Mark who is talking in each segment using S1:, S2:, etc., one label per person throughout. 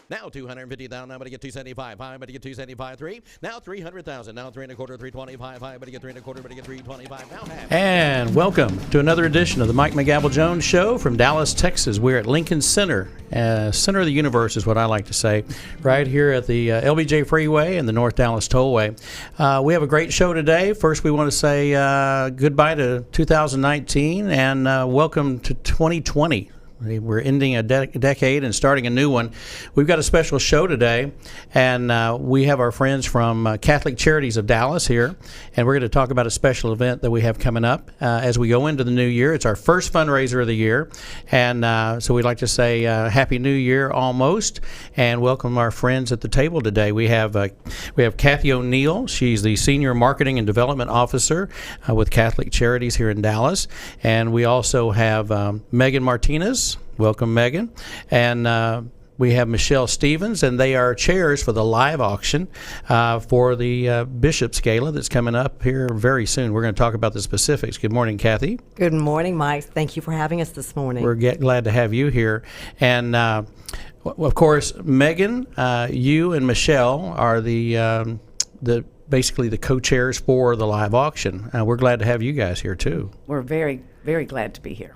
S1: Now 250,000. Now, but to get 275. High, but to get 275. 3. Now 300,000. Now 3 1/4, 325. High, but to get 3 1/4, but to get 325. Now half. And welcome to another edition of the Mike McGavel Jones Show from Dallas, Texas. We're at Lincoln Center. Center of the universe is what I like to say. Right here at the LBJ Freeway and the North Dallas Tollway. We have a great show today. First, we want to say goodbye to 2019 and welcome to 2020. We're ending a decade and starting a new one. We've got a special show today, and we have our friends from Catholic Charities of Dallas here, and we're going to talk about a special event that we have coming up as we go into the new year. It's our first fundraiser of the year, and so we'd like to say Happy New Year almost, and welcome our friends at the table today. We have Kathy O'Neill. She's the Senior Marketing and Development Officer with Catholic Charities here in Dallas, and we also have Megan Martinez. Welcome, Megan. And we have Michele Stephens, and they are chairs for the live auction for the Bishop's Gala that's coming up here very soon. We're going to talk about the specifics. Good morning, Kathy.
S2: Good morning, Mike. Thank you for having us this morning.
S1: We're glad to have you here. And, of course, Megan, you and Michele are basically the co-chairs for the live auction. We're glad to have you guys here, too.
S3: We're very, very glad to be here.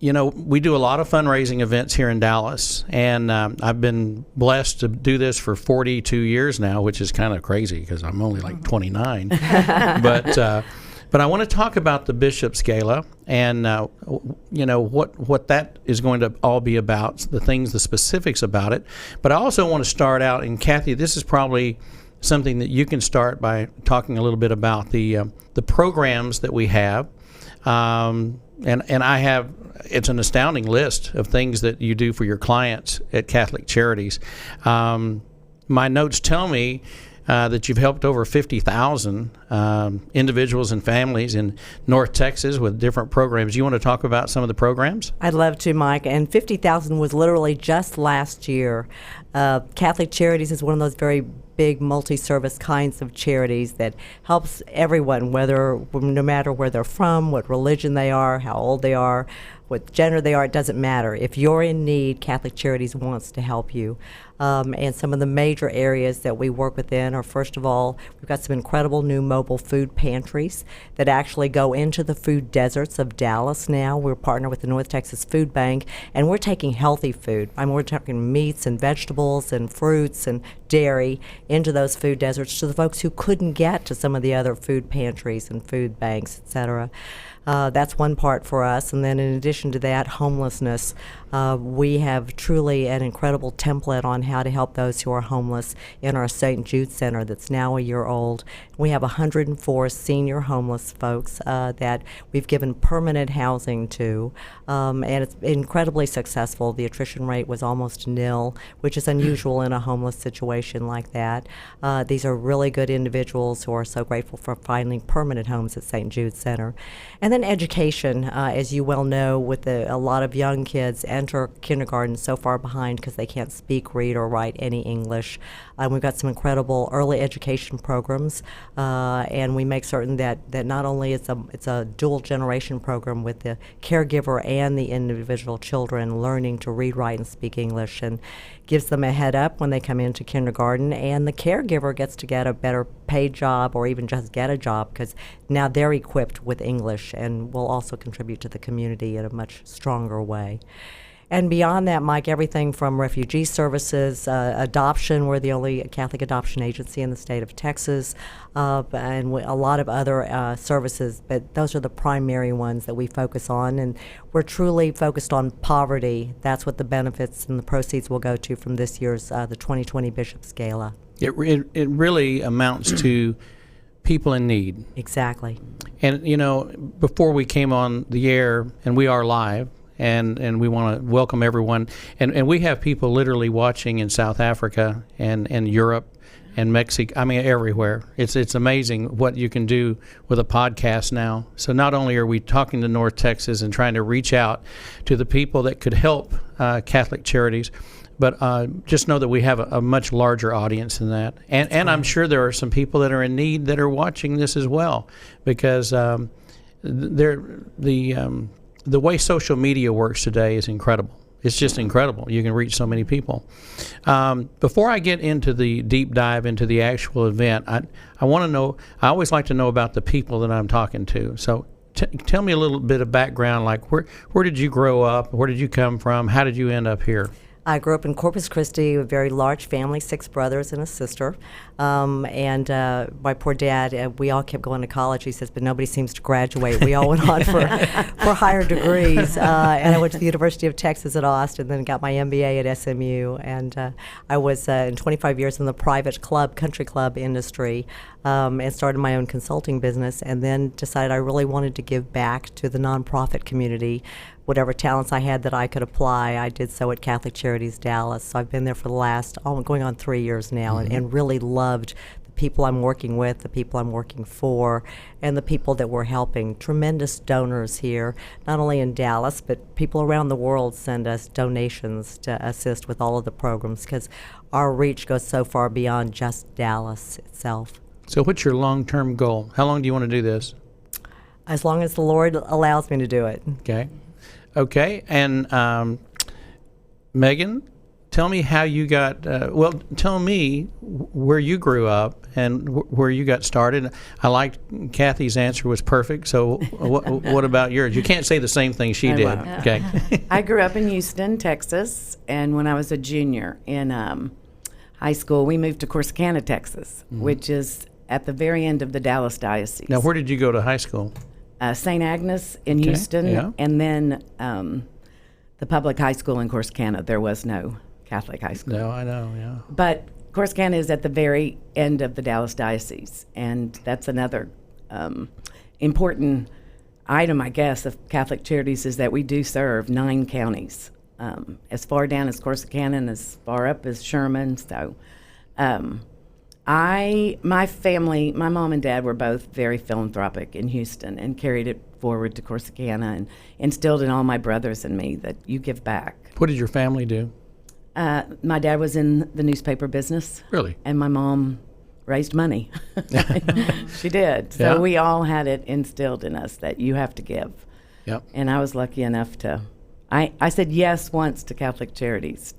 S1: You know, we do a lot of fundraising events here in Dallas, and I've been blessed to do this for 42 years now, which is kind of crazy because I'm only like 29. But I want to talk about the Bishop's Gala and, you know, what that is going to all be about, the specifics about it. But I also want to start out, and Kathy, this is probably something that you can start by talking a little bit about the programs that we have. And I have, it's an astounding list of things that you do for your clients at Catholic Charities. My notes tell me that you've helped over 50,000 individuals and families in North Texas with different programs. You want to talk about some of the programs?
S2: I'd love to, Mike. And 50,000 was literally just last year. Catholic Charities is one of those very big multi-service kinds of charities that helps everyone, no matter where they're from, what religion they are, how old they are, what gender they are, it doesn't matter. If you're in need, Catholic Charities wants to help you. And some of the major areas that we work within are, first of all, we've got some incredible new mobile food pantries that actually go into the food deserts of Dallas now. We're partnered with the North Texas Food Bank, and we're taking healthy food. We're talking meats and vegetables and fruits and dairy into those food deserts to the folks who couldn't get to some of the other food pantries and food banks, et cetera. That's one part for us. And then in addition to that, homelessness. We have truly an incredible template on how to help those who are homeless in our St. Jude Center that's now a year old. We have 104 senior homeless folks that we've given permanent housing to, and it's incredibly successful. The attrition rate was almost nil, which is unusual in a homeless situation like that. These are really good individuals who are so grateful for finding permanent homes at St. Jude Center. And then education, as you well know, with a lot of young kids enter kindergarten so far behind because they can't speak, read, or write any English. We've got some incredible early education programs, and we make certain that not only it's a dual generation program with the caregiver and the individual children learning to read, write, and speak English, and gives them a head up when they come into kindergarten, and the caregiver gets to get a better paid job or even just get a job because now they're equipped with English and will also contribute to the community in a much stronger way. And beyond that, Mike, everything from refugee services, adoption, we're the only Catholic adoption agency in the state of Texas, and a lot of other services, but those are the primary ones that we focus on, and we're truly focused on poverty. That's what the benefits and the proceeds will go to from this year's, the 2020 Bishop's Gala.
S1: It really amounts to people in need.
S2: Exactly.
S1: And, you know, before we came on the air, and we are live, and we want to welcome everyone. And we have people literally watching in South Africa and Europe and Mexico. I mean, everywhere. It's amazing what you can do with a podcast now. So not only are we talking to North Texas and trying to reach out to the people that could help Catholic Charities, but just know that we have a much larger audience than that. And I'm sure there are some people that are in need that are watching this as well, because the way social media works today is incredible. It's just incredible. You can reach so many people. Before I get into the deep dive into the actual event, I want to know, I always like to know about the people that I'm talking to. So tell me a little bit of background, like where did you grow up? Where did you come from? How did you end up here?
S2: I grew up in Corpus Christi, a very large family, 6 brothers and a sister. And my poor dad, we all kept going to college, he says, but nobody seems to graduate. We all went on for higher degrees. And I went to the University of Texas at Austin, then got my MBA at SMU. And I was in 25 years in the private country club industry, and started my own consulting business, and then decided I really wanted to give back to the nonprofit community. Whatever talents I had that I could apply, I did so at Catholic Charities Dallas. So I've been there for the last, going on 3 years now, and really loved the people I'm working with, the people I'm working for, and the people that we're helping. Tremendous donors here, not only in Dallas, but people around the world send us donations to assist with all of the programs, because our reach goes so far beyond just Dallas itself.
S1: So what's your long-term goal? How long do you want to do this?
S2: As long as the Lord allows me to do it.
S1: Okay, and Megan, tell me how you got, tell me where you grew up and where you got started. I liked Kathy's answer was perfect, so what about yours? You can't say the same thing she did.
S3: Won't.
S1: Okay.
S3: I grew up in Houston, Texas, and when I was a junior in high school, we moved to Corsicana, Texas, which is at the very end of the Dallas diocese.
S1: Now, where did you go to high school?
S3: St. Agnes in Houston, and then the public high school in Corsicana. There was no Catholic high school.
S1: No, I know, yeah.
S3: But Corsicana is at the very end of the Dallas diocese, and that's another important item, I guess, of Catholic Charities, is that we do serve 9 counties, as far down as Corsicana and as far up as Sherman. So my family, my mom and dad were both very philanthropic in Houston and carried it forward to Corsicana and instilled in all my brothers and me that you give back.
S1: What did your family do?
S3: My dad was in the newspaper business.
S1: Really?
S3: And my mom raised money. She did. So we all had it instilled in us that you have to give.
S1: Yep.
S3: And I was lucky enough to, I said yes once to Catholic Charities.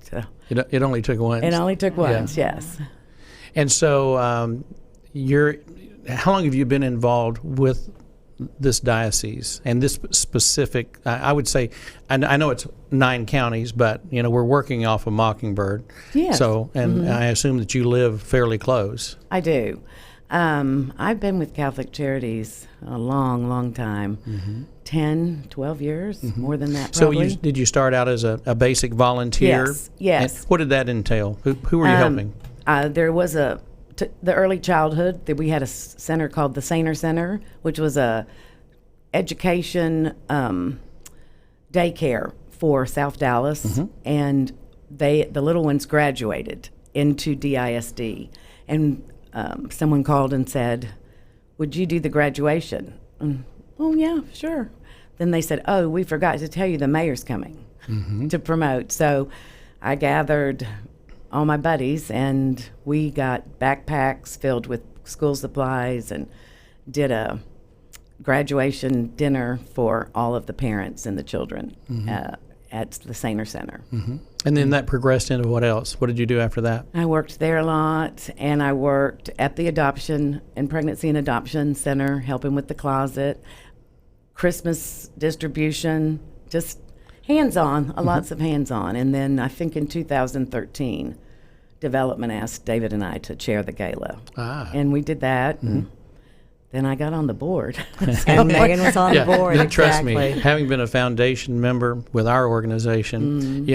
S1: It only took once.
S3: It only took once, yes.
S1: And so how long have you been involved with this diocese and this specific, I would say, I know it's 9 counties, but, we're working off of Mockingbird.
S3: Yes.
S1: So, and I assume that you live fairly close.
S3: I do. I've been with Catholic Charities a long, long time. 10, 12 years, more than that probably.
S1: So did you start out as a basic volunteer?
S3: Yes.
S1: And what did that entail? Who were you helping?
S3: There was the early childhood, that we had a center called the Sainer Center, which was a education daycare for South Dallas, and the little ones graduated into DISD, and someone called and said, "Would you do the graduation?" Oh yeah, sure. Then they said, "Oh, we forgot to tell you the mayor's coming to promote." So I gathered all my buddies, and we got backpacks filled with school supplies and did a graduation dinner for all of the parents and the children at the Sainer Center.
S1: And then that progressed into what else? What did you do after that?
S3: I worked there a lot, and I worked at the Adoption and Pregnancy and Adoption Center, helping with the closet, Christmas distribution, just hands-on, lots of hands-on. And then I think in 2013, Development asked David and I to chair the gala. And we did that. And then I got on the board.
S2: And Megan was on the board.
S1: Trust me, having been a foundation member with our organization,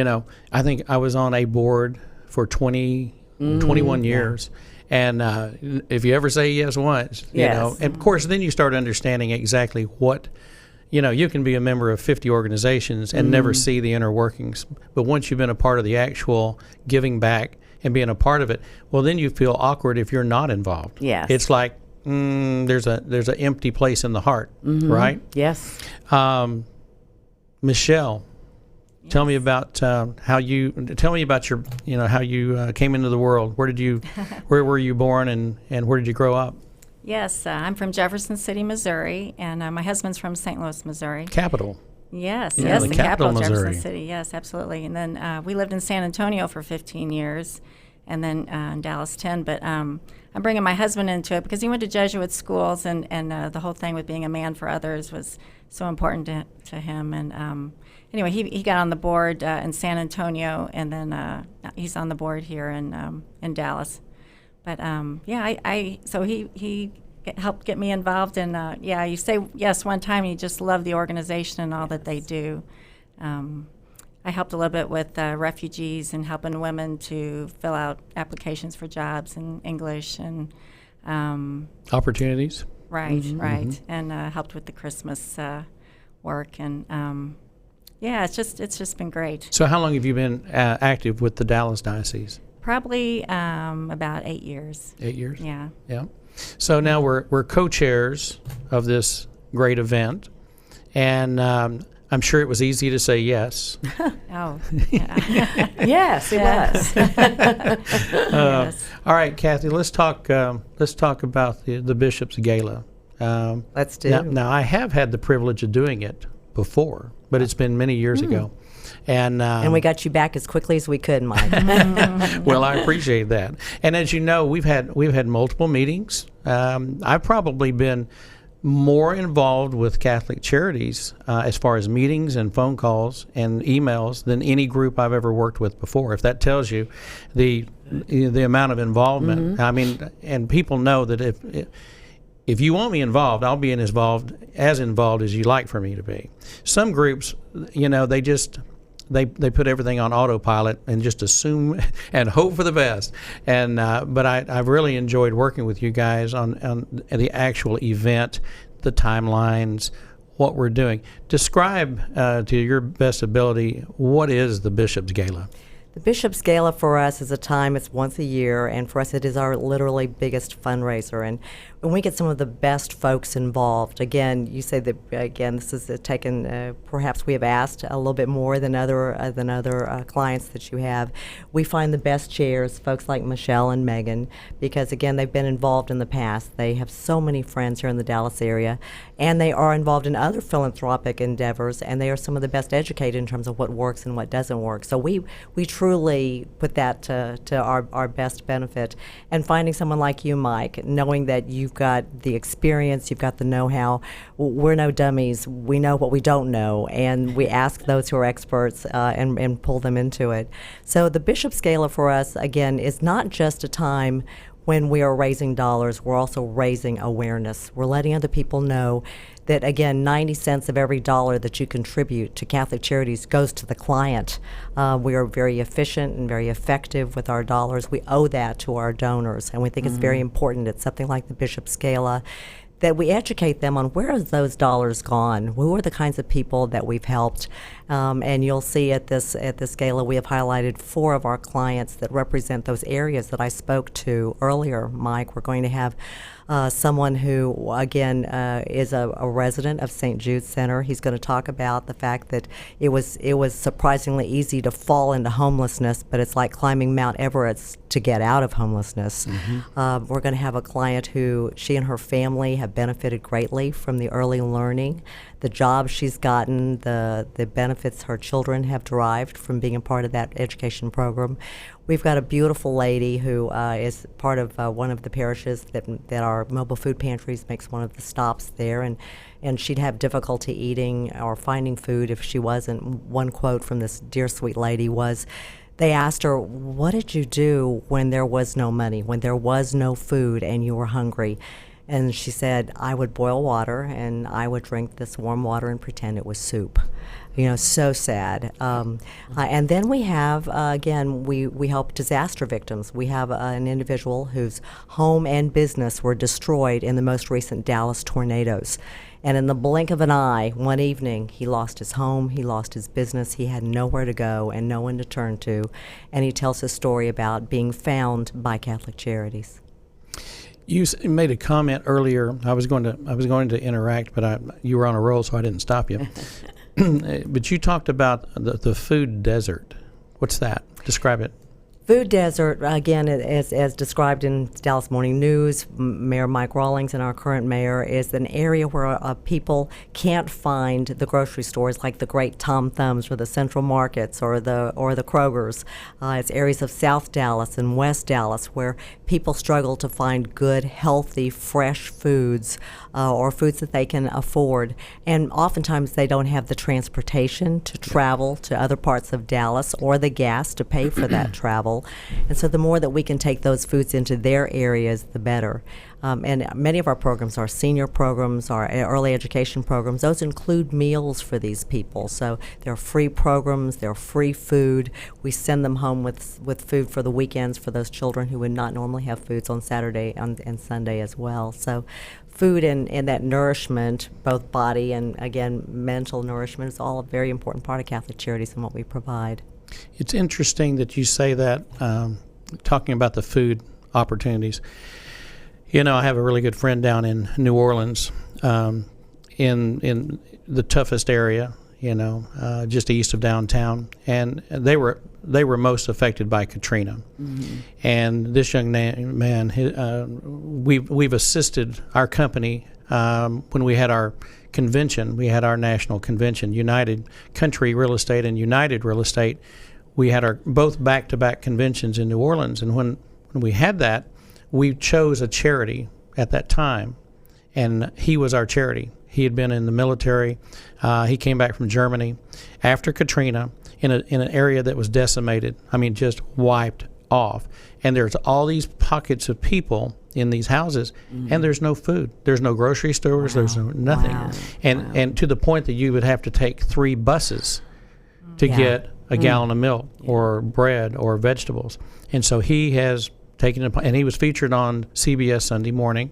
S1: I think I was on a board for 21 years. And if you ever say yes once, and of course, then you start understanding exactly what, you can be a member of 50 organizations and never see the inner workings. But once you've been a part of the actual giving back, and being a part of it, well, then you feel awkward if you're not involved.
S3: Yes.
S1: It's like there's an empty place in the heart, right?
S3: Yes.
S1: Michelle, tell me about your, how you came into the world. Where were you born, and where did you grow up?
S4: Yes, I'm from Jefferson City, Missouri, and my husband's from St. Louis, Missouri.
S1: Capital.
S4: Yes,
S1: Yeah,
S4: yes,
S1: the
S4: the
S1: capital
S4: capital,
S1: of Missouri.
S4: Jefferson City. Yes, absolutely. And then we lived in San Antonio for 15 years, and then in Dallas 10. But I'm bringing my husband into it because he went to Jesuit schools, and the whole thing with being a man for others was so important to him. And anyway, he got on the board in San Antonio, and then he's on the board here in Dallas. But so he helped get me involved, and you say yes one time, and you just love the organization and all that they do. I helped a little bit with refugees and helping women to fill out applications for jobs in English and
S1: Opportunities.
S4: right, and helped with the Christmas work, and it's just been great.
S1: So how long have you been active with the Dallas Diocese?
S4: Probably about 8 years.
S1: 8 years?
S4: Yeah.
S1: Yeah. So now we're co-chairs of this great event, and I'm sure it was easy to say yes.
S4: Oh, yeah.
S3: Yes, it was.
S4: Yes.
S1: All right, Kathy, let's talk about the Bishop's Gala.
S2: Let's do.
S1: Now, I have had the privilege of doing it before, but it's been many years ago. And
S2: we got you back as quickly as we could, Mike.
S1: well, I appreciate that. And as you know, we've had multiple meetings. I've probably been more involved with Catholic Charities as far as meetings and phone calls and emails than any group I've ever worked with before. If that tells you the amount of involvement, I mean, and people know that if you want me involved, I'll be as involved as you like for me to be. Some groups, they put everything on autopilot and just assume and hope for the best. And but I've really enjoyed working with you guys on the actual event, the timelines, what we're doing. Describe to your best ability, what is the Bishop's Gala?
S2: The Bishop's Gala for us is a time, it's once a year, and for us it is our literally biggest fundraiser. And when we get some of the best folks involved, again, you say that, again, this is taken, perhaps we have asked a little bit more than other clients that you have. We find the best chairs, folks like Michelle and Megan, because, again, they've been involved in the past. They have so many friends here in the Dallas area, and they are involved in other philanthropic endeavors, and they are some of the best educated in terms of what works and what doesn't work. So we truly put that to our best benefit. And finding someone like you, Mike, knowing that you've got the experience, you've got the know-how. We're no dummies. We know what we don't know, and we ask those who are experts and pull them into it. So the Bishop's Gala for us, again, is not just a time when we are raising dollars, we're also raising awareness. We're letting other people know that, again, 90 cents of every dollar that you contribute to Catholic Charities goes to the client. We are very efficient and very effective with our dollars. We owe that to our donors, and we think it's very important at something like the Bishop's Gala that we educate them on where have those dollars gone, who are the kinds of people that we've helped. And you'll see at this gala we have highlighted 4 of our clients that represent those areas that I spoke to earlier, Mike. We're going to have someone who, again, is a resident of St. Jude's Center. He's going to talk about the fact that it was surprisingly easy to fall into homelessness, but it's like climbing Mount Everest to get out of homelessness. We're going to have a client who, she and her family have benefited greatly from the early learning, the jobs she's gotten, the benefits her children have derived from being a part of that education program. We've got a beautiful lady who is part of one of the parishes that our mobile food pantries makes one of the stops there, and she'd have difficulty eating or finding food if she wasn't. One quote from this dear sweet lady was, they asked her, what did you do when there was no money, when there was no food and you were hungry? And she said, I would boil water and I would drink this warm water and pretend it was soup. So sad. And then we have, again, we help disaster victims. We have an individual whose home and business were destroyed in the most recent Dallas tornadoes. And in the blink of an eye, one evening, he lost his home, he lost his business, he had nowhere to go and no one to turn to. And he tells his story about being found by Catholic Charities.
S1: You made a comment earlier. I was going to interact, but you were on a roll, so I didn't stop you. But you talked about the food desert. What's that? Describe it.
S2: Food desert, again, as described in Dallas Morning News, Mayor Mike Rawlings and our current mayor, is an area where people can't find the grocery stores like the great Tom Thumbs or the Central Markets or the Krogers. It's areas of South Dallas and West Dallas where people struggle to find good, healthy, fresh foods or foods that they can afford. And oftentimes they don't have the transportation to travel to other parts of Dallas or the gas to pay for that travel. And so the more that we can take those foods into their areas, the better. And many of our programs, our senior programs, our early education programs, those include meals for these people. So they're free programs, they're free food. We send them home with food for the weekends for those children who would not normally have foods on Saturday and Sunday as well. So food and that nourishment, both body and, again, mental nourishment, is all a very important part of Catholic Charities and what we provide.
S1: It's interesting that you say that, talking about the food opportunities. You know, I have a really good friend down in New Orleans, in the toughest area, just east of downtown, and they were most affected by Katrina. Mm-hmm. And this young man, we've assisted our company when we had our convention. We had our national convention, United Country Real Estate and United Real Estate. We had our both back-to-back conventions in New Orleans, and when we had that, we chose a charity at that time, and he was our charity. He had been in the military. He came back from Germany after Katrina in an area that was decimated. I mean, just wiped off. And there's all these pockets of people in these houses, and there's no food. There's no grocery stores. Wow. There's nothing. Wow. And to the point that you would have to take 3 buses to get a gallon of milk or bread or vegetables. And so he has taken it, and he was featured on CBS Sunday Morning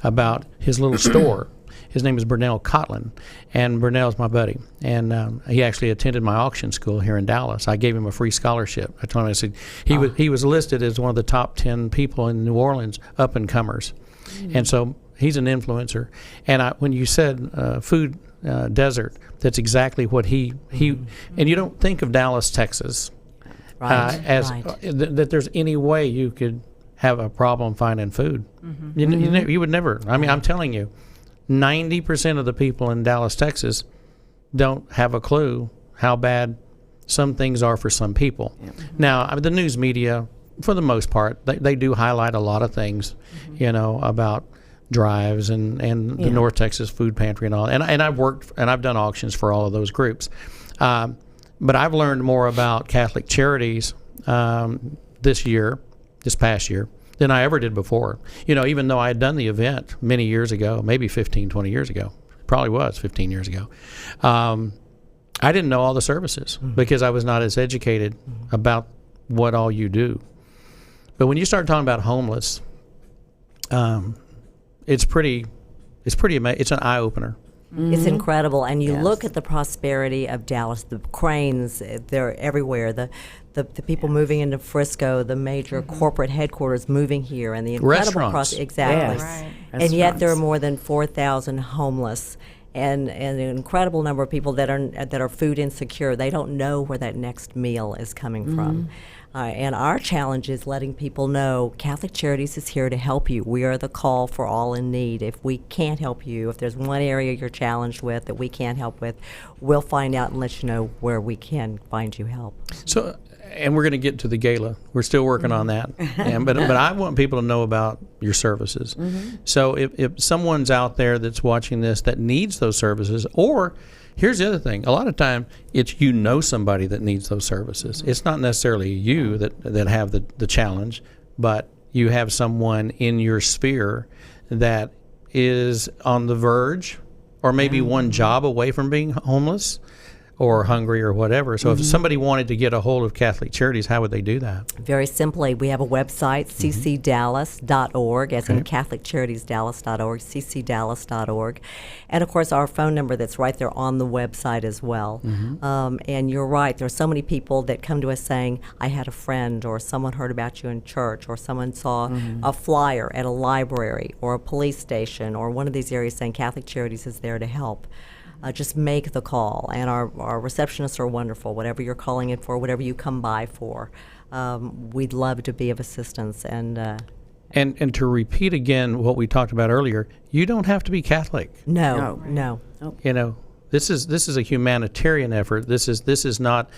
S1: about his little store. His name is Burnell Cotlin, and Burnell's my buddy. And he actually attended my auction school here in Dallas. I gave him a free scholarship. I told him, I said, he was listed as one of the top 10 people in New Orleans, up-and-comers. And so he's an influencer. And when you said food desert, that's exactly what he and you don't think of Dallas, Texas, that there's any way you could have a problem finding food. Mm-hmm. You would never. I mean, I'm telling you, 90% of the people in Dallas, Texas don't have a clue how bad some things are for some people. Yep. Now, the news media, for the most part, they do highlight a lot of things, about drives and the North Texas Food Pantry and all. And I've worked and I've done auctions for all of those groups. But I've learned more about Catholic Charities this past year, than I ever did before. Even though I had done the event many years ago, maybe 15, 20 years ago, probably was 15 years ago, I didn't know all the services because I was not as educated about what all you do. But when you start talking about homeless, it's pretty amazing. It's an eye-opener.
S2: Mm-hmm. It's incredible, and you look at the prosperity of Dallas. The cranes, they're everywhere. The people moving into Frisco, the major corporate headquarters moving here, and the incredible exactly.
S3: Yes. Right.
S2: And yet there are more than 4,000 homeless, and an incredible number of people that are food insecure. They don't know where that next meal is coming from. And our challenge is letting people know Catholic Charities is here to help you. We are the call for all in need. If we can't help you, if there's one area you're challenged with that we can't help with, we'll find out and let you know where we can find you help.
S1: So, and we're going to get to the gala. We're still working on that. But I want people to know about your services. So if someone's out there that's watching this that needs those services, or here's the other thing. A lot of time, it's somebody that needs those services. It's not necessarily you that have the challenge, but you have someone in your sphere that is on the verge or maybe one job away from being homeless or hungry or whatever. So if somebody wanted to get a hold of Catholic Charities, how would they do that?
S2: Very simply, we have a website, ccdallas.org, as in CatholicCharitiesDallas.org, ccdallas.org. And, of course, our phone number that's right there on the website as well. And you're right, there are so many people that come to us saying, I had a friend, or someone heard about you in church, or someone saw a flyer at a library or a police station or one of these areas saying Catholic Charities is there to help. Just make the call, and our receptionists are wonderful. Whatever you're calling in for, whatever you come by for, we'd love to be of assistance. And
S1: to repeat again what we talked about earlier, you don't have to be Catholic.
S2: no.
S1: You know, this is a humanitarian effort. This is not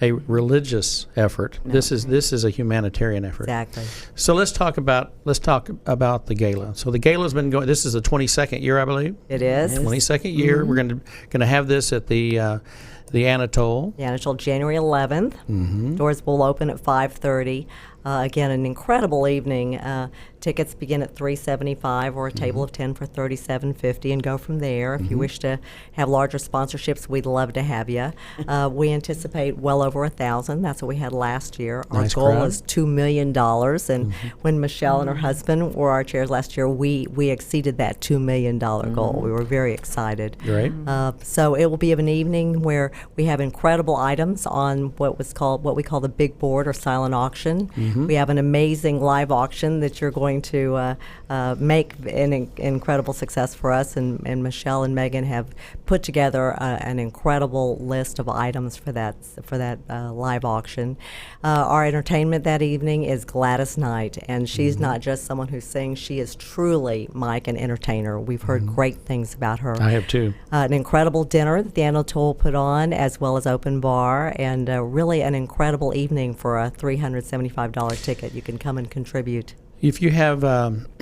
S1: a religious effort. No. This is a humanitarian effort.
S2: Exactly.
S1: So let's talk about the gala. So the gala's been going. This is the 22nd year, I believe.
S2: It is.
S1: 22nd year. We're going to have this at the Anatole.
S2: The Anatole, January 11th. Doors will open at 5:30. Again, an incredible evening. Tickets begin at $3.75 or a table of 10 for $37.50 and go from there. If you wish to have larger sponsorships, we'd love to have you. We anticipate well over 1,000. That's what we had last year. Our goal
S1: crowd.
S2: is $2 million. And when Michelle and her husband were our chairs last year, we exceeded that $2 million goal. We were very excited.
S1: Great.
S2: So it will be of an evening where we have incredible items on what we call the big board or silent auction. We have an amazing live auction that you're going to make an incredible success for us, and Michelle and Megan have put together an incredible list of items for that live auction. Our entertainment that evening is Gladys Knight, and she's not just someone who sings; she is truly, Mike, an entertainer. We've heard great things about her.
S1: I have too.
S2: An incredible dinner that the Anatole put on, as well as open bar, and really an incredible evening for a $375 ticket. You can come and contribute.
S1: If you have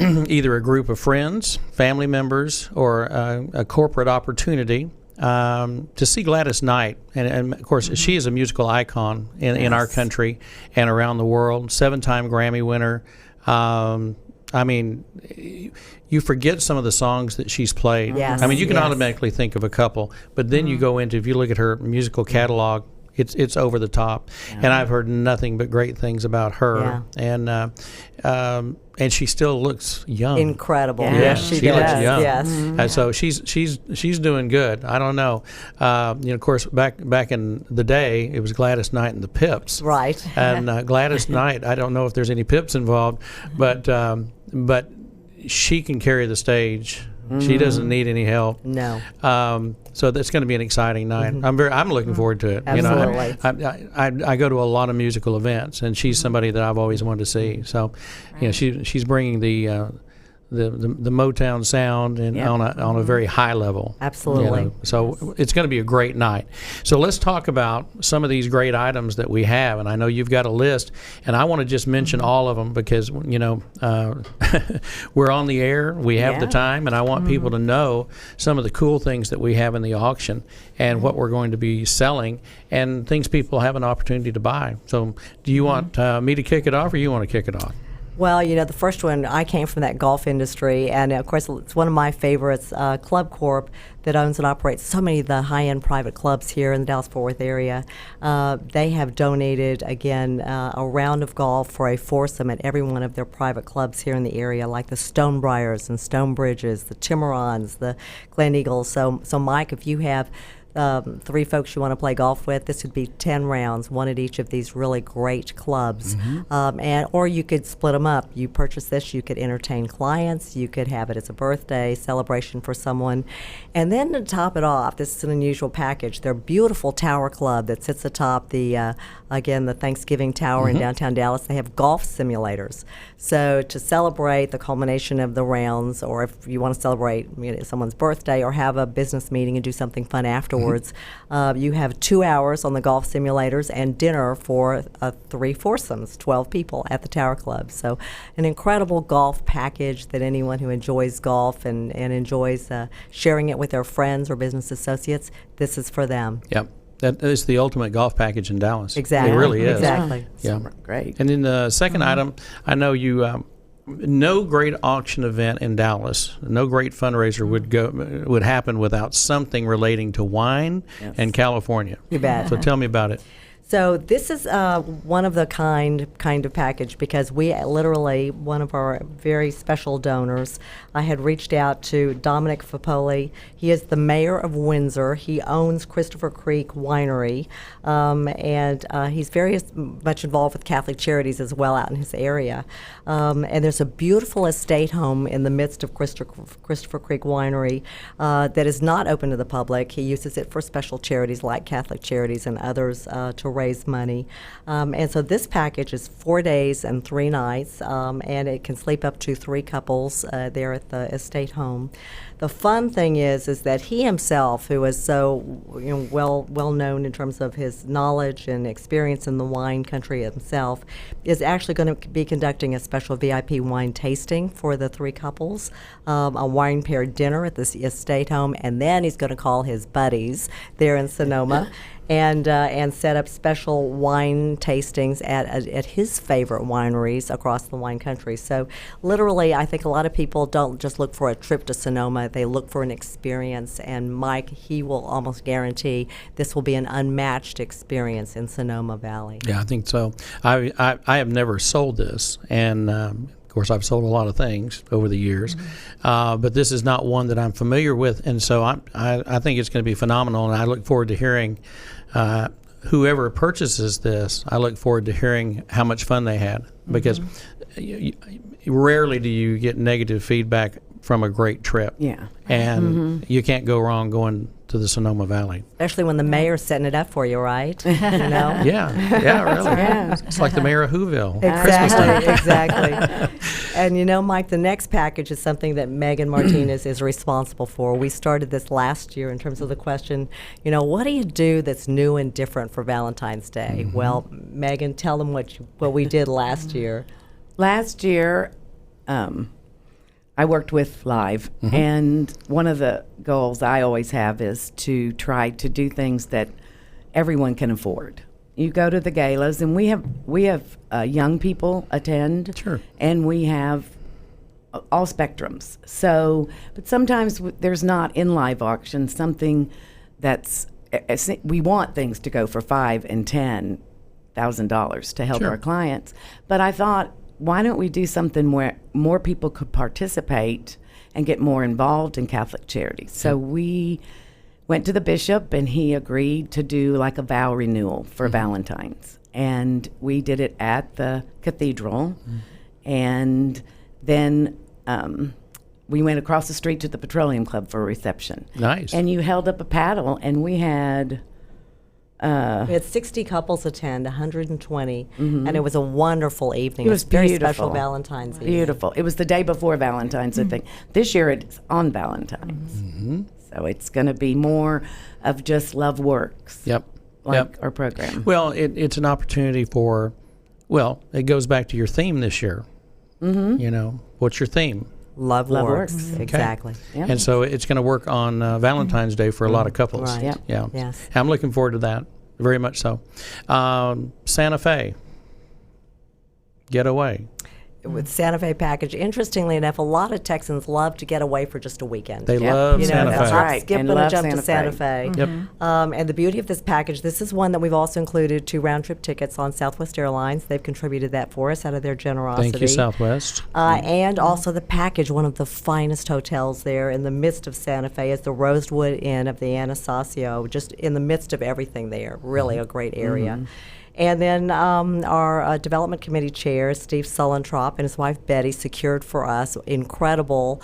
S1: either a group of friends, family members, or a corporate opportunity to see Gladys Knight, and of course she is a musical icon in our country and around the world, 7-time Grammy winner. I mean, you forget some of the songs that she's played.
S2: Yes,
S1: I mean, you can
S2: yes.
S1: automatically think of a couple, but then you go into, if you look at her musical catalog, it's over the top, and I've heard nothing but great things about her, and she still looks young.
S2: Incredible.
S1: Yeah,
S2: she
S1: looks
S2: does.
S1: young.
S2: Yes.
S1: And so she's doing good. I don't know. Of course, back in the day, it was Gladys Knight and the Pips.
S2: Right.
S1: And Gladys Knight, I don't know if there's any Pips involved, but she can carry the stage. She doesn't need any help.
S2: No.
S1: So that's going to be an exciting night. I'm looking forward to it.
S2: Absolutely.
S1: I go to a lot of musical events, and she's somebody that I've always wanted to see. So, she's bringing the Motown sound and on a very high level.
S2: Absolutely.
S1: So it's going to be a great night. So let's talk about some of these great items that we have, and I know you've got a list, and I want to just mention all of them because we're on the air, we have the time, and I want people to know some of the cool things that we have in the auction and what we're going to be selling and things people have an opportunity to buy. So do you want me to kick it off, or you want to kick it off?
S2: Well, the first one, I came from that golf industry, and of course, it's one of my favorites, Club Corp, that owns and operates so many of the high-end private clubs here in the Dallas-Fort Worth area. They have donated, again, a round of golf for a foursome at every one of their private clubs here in the area, like the Stonebriars and Stonebridges, the Tiburons, the Glen Eagles. So Mike, if you have 3 folks you want to play golf with, this would be 10 rounds, one at each of these really great clubs. Or you could split them up. You purchase this, you could entertain clients, you could have it as a birthday celebration for someone. And then to top it off, this is an unusual package. Their beautiful tower club that sits atop the Thanksgiving Tower in downtown Dallas. They have golf simulators. So to celebrate the culmination of the rounds, or if you want to celebrate someone's birthday or have a business meeting and do something fun afterwards, you have 2 hours on the golf simulators and dinner for 3 foursomes, 12 people at the Tower Club. So an incredible golf package that anyone who enjoys golf and enjoys sharing it with their friends or business associates, this is for them.
S1: Yep. That is the ultimate golf package in Dallas.
S2: Exactly.
S1: It really is.
S2: Exactly.
S1: Yeah.
S3: Great.
S1: And then the second item, I know you no great auction event in Dallas, no great fundraiser would happen without something relating to wine and California.
S2: You bet.
S1: So tell me about it.
S2: So this is one of the kind of package, because we literally, one of our very special donors, I had reached out to Dominic Fapoli. He is the mayor of Windsor. He owns Christopher Creek Winery, and he's very much involved with Catholic Charities as well out in his area. And there's a beautiful estate home in the midst of Christopher Creek Winery that is not open to the public. He uses it for special charities like Catholic Charities and others to raise money. And so this package is 4 days and 3 nights, and it can sleep up to 3 couples there at the estate home. The fun thing is that he himself, who is so well known in terms of his knowledge and experience in the wine country himself, is actually going to be conducting a special VIP wine tasting for the 3 couples, a wine paired dinner at the estate home, and then he's going to call his buddies there in Sonoma and set up special wine tastings at his favorite wineries across the wine country. So literally, I think a lot of people don't just look for a trip to Sonoma, they look for an experience, and Mike, he will almost guarantee this will be an unmatched experience in Sonoma Valley.
S1: Yeah, I think so. I have never sold this, and of course, I've sold a lot of things over the years, but this is not one that I'm familiar with, and so I think it's going to be phenomenal, and I look forward to hearing whoever purchases this. I look forward to hearing how much fun they had, because rarely do you get negative feedback from a great trip.
S3: Yeah.
S1: And you can't go wrong going to the Sonoma Valley.
S2: Especially when the mayor's setting it up for you, right? You know?
S1: Yeah, really.
S3: Yeah.
S1: It's like the mayor of Whoville. Christmas time.
S2: Exactly. And Mike, the next package is something that Megan Martinez is responsible for. We started this last year in terms of the question, what do you do that's new and different for Valentine's Day? Well, Megan, tell them what we did last year.
S3: Last year, I worked with Live, and one of the goals I always have is to try to do things that everyone can afford. You go to the galas, and we have young people attend,
S1: Sure.
S3: and we have all spectrums. So, but sometimes there's not in live auction something that's we want things to go for $5,000 and $10,000 to help
S1: Sure.
S3: our clients. But I thought, why don't we do something where more people could participate and get more involved in Catholic Charities? So we went to the bishop, and he agreed to do like a vow renewal for Valentine's. And we did it at the cathedral. And then we went across the street to the Petroleum Club for a reception.
S1: Nice.
S3: And you held up a paddle, and we had...
S2: We had 60 couples attend, 120, and it was a wonderful evening.
S3: It was
S2: very
S3: beautiful.
S2: special Valentine's Eve.
S3: Beautiful. It was the day before Valentine's, I think. This year it's on Valentine's. So it's going to be more of just Love Works.
S1: Yep.
S3: Like our program.
S1: Well, it's an opportunity for, it goes back to your theme this year. What's your theme?
S2: Love
S3: Love
S2: works.
S3: works.
S2: Exactly.
S3: Yeah.
S1: And so it's going to work on Valentine's Day for a lot of couples.
S2: Right.
S3: Yep.
S1: Yeah.
S2: Yes.
S1: I'm looking forward to that, very much so. Santa Fe, Getaway.
S2: With Santa Fe package, interestingly enough, a lot of Texans love to get away for just a weekend.
S1: They
S3: Yep.
S1: love
S2: You know,
S1: Santa
S2: they'll
S1: Fe.
S2: hop,
S3: right.
S2: skip,
S3: And
S2: and
S3: love
S2: jump to
S3: Santa
S2: Santa
S3: Fe.
S2: Fe.
S1: Yep.
S2: And the beauty of this package, this is one that we've also included 2 round-trip tickets on Southwest Airlines. They've contributed that for us out of their generosity.
S1: Thank you, Southwest.
S2: And also the package, one of the finest hotels there in the midst of Santa Fe is the Rosewood Inn of the Anastasio, just in the midst of everything there. Really a great area. And then our development committee chair, Steve Sullentrop, and his wife Betty secured for us incredible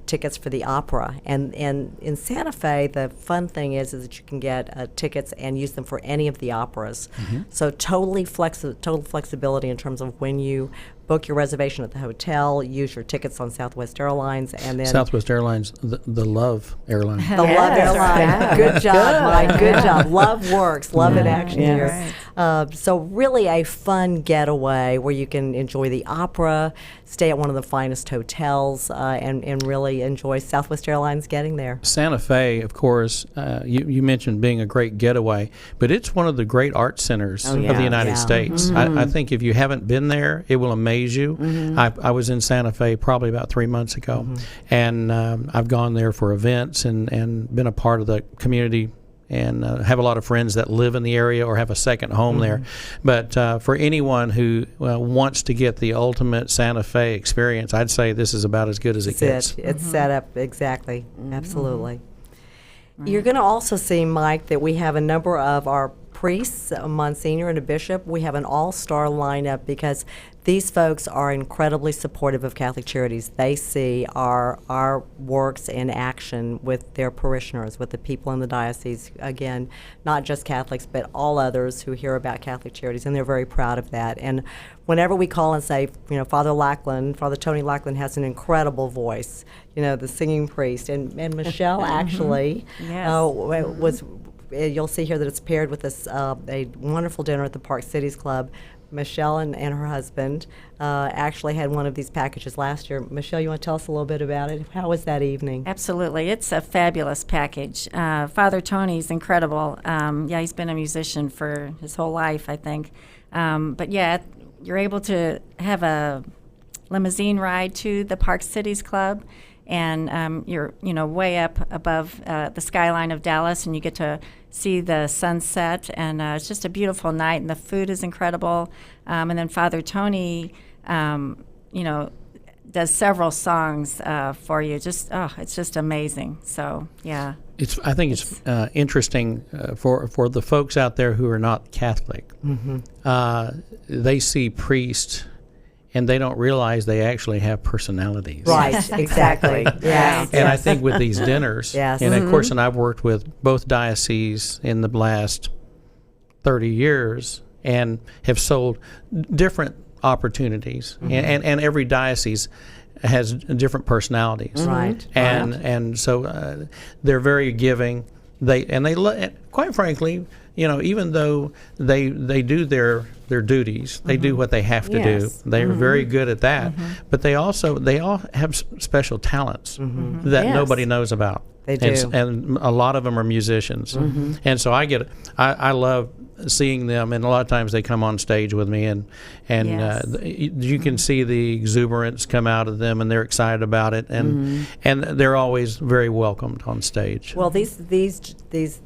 S2: tickets for the opera. And in Santa Fe, the fun thing is that you can get tickets and use them for any of the operas. So total flexibility in terms of when you book your reservation at the hotel, use your tickets on Southwest Airlines, and then
S1: Southwest Airlines, the Love Airline.
S2: the Love Airline.
S3: Yeah.
S2: Good job, Mike. Good job. Love works. Love in action
S3: Yes.
S2: here.
S3: Right.
S2: So really a fun getaway where you can enjoy the opera, stay at one of the finest hotels, and really enjoy Southwest Airlines getting there.
S1: Santa Fe, of course, you mentioned being a great getaway, but it's one of the great art centers of the United States. I think if you haven't been there, it will amaze you. I was in Santa Fe probably about 3 months ago, and I've gone there for events and been a part of the community, and have a lot of friends that live in the area or have a second home there. But for anyone who wants to get the ultimate Santa Fe experience, I'd say this is about as good as it gets.
S2: It's set up exactly. Absolutely. You're going to also see, Mike, that we have a number of our priests, a Monsignor and a bishop. We have an all-star lineup because these folks are incredibly supportive of Catholic Charities. They see our works in action with their parishioners, with the people in the diocese. Again, not just Catholics, but all others who hear about Catholic Charities, and they're very proud of that. And whenever we call and say, Father Tony Lackland has an incredible voice, the singing priest, and Michele actually was. You'll see here that it's paired with this a wonderful dinner at the Park Cities Club. Michele and her husband actually had one of these packages last year. Michele, you want to tell us a little bit about it? How was that evening?
S4: Absolutely. It's a fabulous package. Father Tony's incredible. He's been a musician for his whole life, I think. But you're able to have a limousine ride to the Park Cities Club, and you're way up above the skyline of Dallas, and you get to see the sunset, and it's just a beautiful night, and the food is incredible. And then Father Tony, does several songs for you. It's just amazing. So yeah.
S1: I think it's interesting for the folks out there who are not Catholic. They see priests, and they don't realize they actually have personalities.
S2: Right, exactly.
S1: And I think with these dinners,
S2: Yes.
S1: and of course, and I've worked with both dioceses in the last 30 years and have sold different opportunities, and every diocese has different personalities.
S2: Right.
S1: And so they're very giving. Quite frankly, even though they do their duties, they do what they have to do. They're very good at that. But they all have special talents that nobody knows about.
S2: They do.
S1: And a lot of them are musicians. And so I love seeing them, and a lot of times they come on stage with me, and you can see the exuberance come out of them, and they're excited about it, and they're always very welcomed on stage.
S2: Well, these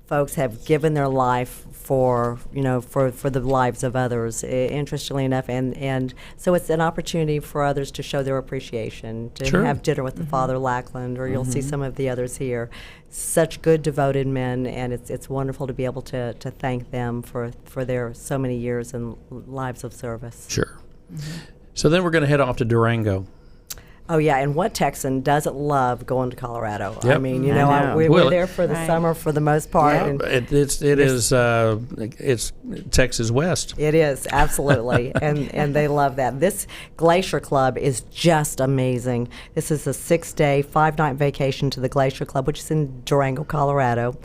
S2: folks have given their life for the lives of others, interestingly enough, and so it's an opportunity for others to show their appreciation, to have dinner with the Father Lackland, or you'll see some of the others here. Such good, devoted men, and it's wonderful to be able to thank them for their so many years and lives of service.
S1: Sure. So then we're going to head off to Durango.
S2: Oh, yeah, and what Texan doesn't love going to Colorado?
S1: Yep.
S2: I mean,
S3: know.
S2: we're there for the summer for the most part.
S1: Yeah,
S2: and
S1: it's Texas West.
S2: It is, absolutely, and they love that. This Glacier Club is just amazing. This is a 6-day, 5-night vacation to the Glacier Club, which is in Durango, Colorado.